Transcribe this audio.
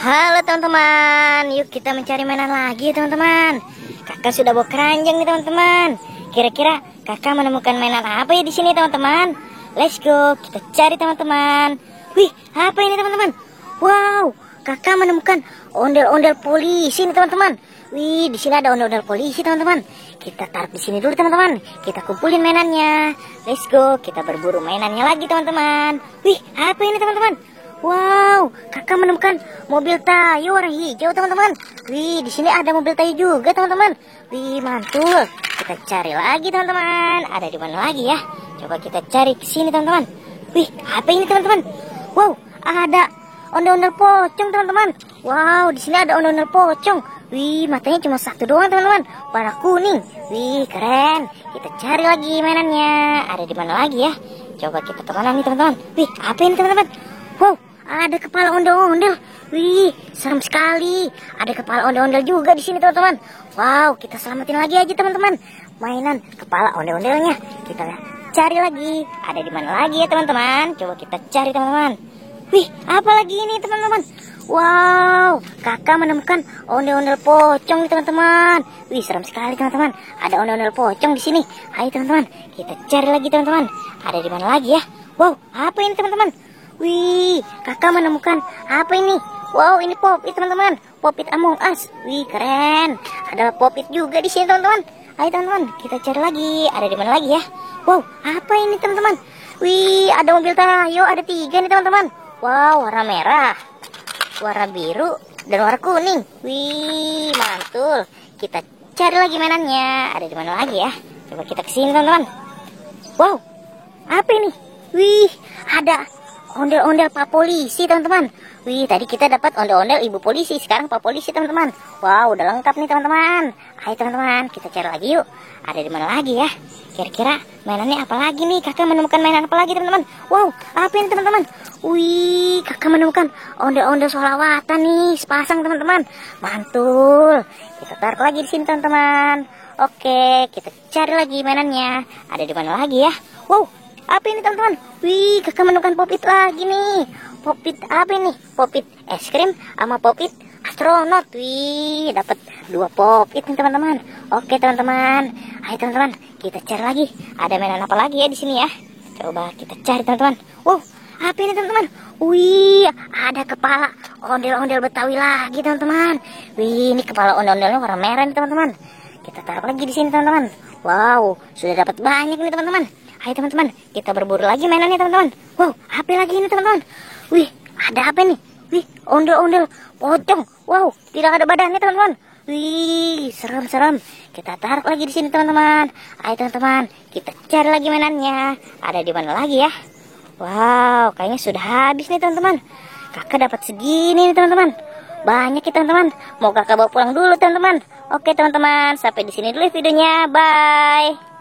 Halo teman-teman, yuk kita mencari mainan lagi teman-teman. Kakak sudah bawa keranjang nih teman-teman. Kira-kira kakak menemukan mainan apa ya di sini teman-teman? Let's go, kita cari teman-teman. Wih, apa ini teman-teman? Wow, kakak menemukan ondel-ondel polisi nih teman-teman. Wih, di sini ada ondel-ondel polisi teman-teman. Kita taruh di sini dulu teman-teman. Kita kumpulin mainannya. Let's go, kita berburu mainannya lagi teman-teman. Wih, apa ini teman-teman? Wow, kakak menemukan mobil Tayo warna hijau teman-teman. Wih, di sini ada mobil Tayo juga teman-teman. Wih, mantul. Kita cari lagi teman-teman. Ada di mana lagi ya? Coba kita cari ke sini teman-teman. Wih, apa ini teman-teman? Wow, ada ondel-ondel pocong teman-teman. Wow, di sini ada ondel-ondel pocong. Wih, matanya cuma satu doang teman-teman, warna kuning. Wih, keren. Kita cari lagi mainannya. Ada di mana lagi ya? Coba kita kemana nih teman-teman? Wih, apa ini teman-teman? Wow, ada kepala ondel-ondel. Wih, serem sekali. Ada kepala ondel-ondel juga di sini teman-teman. Wow, kita selamatin lagi aja teman-teman. Mainan kepala ondel-ondelnya. Kita cari lagi. Ada di mana lagi ya teman-teman? Coba kita cari teman-teman. Wih, apa lagi ini teman-teman? Wow, kakak menemukan ondel-ondel pocong nih teman-teman. Wih, serem sekali teman-teman. Ada ondel-ondel pocong di sini. Ayo teman-teman, kita cari lagi teman-teman. Ada di mana lagi ya? Wow, apa ini teman-teman? Wih, kakak menemukan apa ini? Wow, ini Pop-it teman-teman. Pop-it Among Us. Wih, keren. Ada Pop-it juga di sini teman-teman. Ayo teman-teman, kita cari lagi. Ada di mana lagi ya? Wow, apa ini teman-teman? Wih, ada mobil Tayo, ada 3 nih teman-teman. Wow, warna merah, warna biru, dan warna kuning. Wih, mantul. Kita cari lagi mainannya. Ada di mana lagi ya? Coba kita kesini teman-teman. Wow, apa ini? Wih, ada ondel-ondel Pak Polisi teman-teman. Wih, tadi kita dapat ondel-ondel Ibu Polisi, sekarang Pak Polisi teman-teman. Wow, udah lengkap nih teman-teman. Ayo teman-teman, kita cari lagi yuk. Ada di mana lagi ya? Kira-kira mainannya apa lagi nih? Kakak menemukan mainan apa lagi teman-teman? Wow, apa ini teman-teman? Wih, kakak menemukan ondel-ondel sholawatan nih, sepasang teman-teman. Mantul. Kita taruh lagi di sini teman-teman. Oke, kita cari lagi mainannya. Ada di mana lagi ya? Wow, apa ini teman-teman? Wih, kakak menemukan Pop-it lagi nih. Pop-it apa ini? Pop-it es krim sama Pop-it astronot. Wih, dapat 2 Pop-it nih teman-teman. Oke teman-teman, ayo teman-teman, kita cari lagi. Ada mainan apa lagi ya di sini ya? Coba kita cari teman-teman. Wow, apa ini teman-teman? Wih, ada kepala ondel-ondel Betawi lagi teman-teman. Wih, ini kepala ondel-ondelnya warna merah nih teman-teman. Kita taruh lagi di sini teman-teman. Wow, sudah dapat banyak nih teman-teman. Ayo teman-teman, kita berburu lagi mainannya teman-teman. Wow, apa lagi ini teman-teman? Wih, ada apa nih? Wih, ondel-ondel pocong. Wow, tidak ada badannya teman-teman. Wih, serem-serem. Kita taruh lagi di sini teman-teman. Ayo teman-teman, kita cari lagi mainannya. Ada di mana lagi ya? Wow, kayaknya sudah habis nih teman-teman. Kakak dapat segini nih teman-teman. Banyak ya teman-teman. Mau kakak bawa pulang dulu teman-teman. Oke teman-teman, sampai di sini dulu videonya. Bye.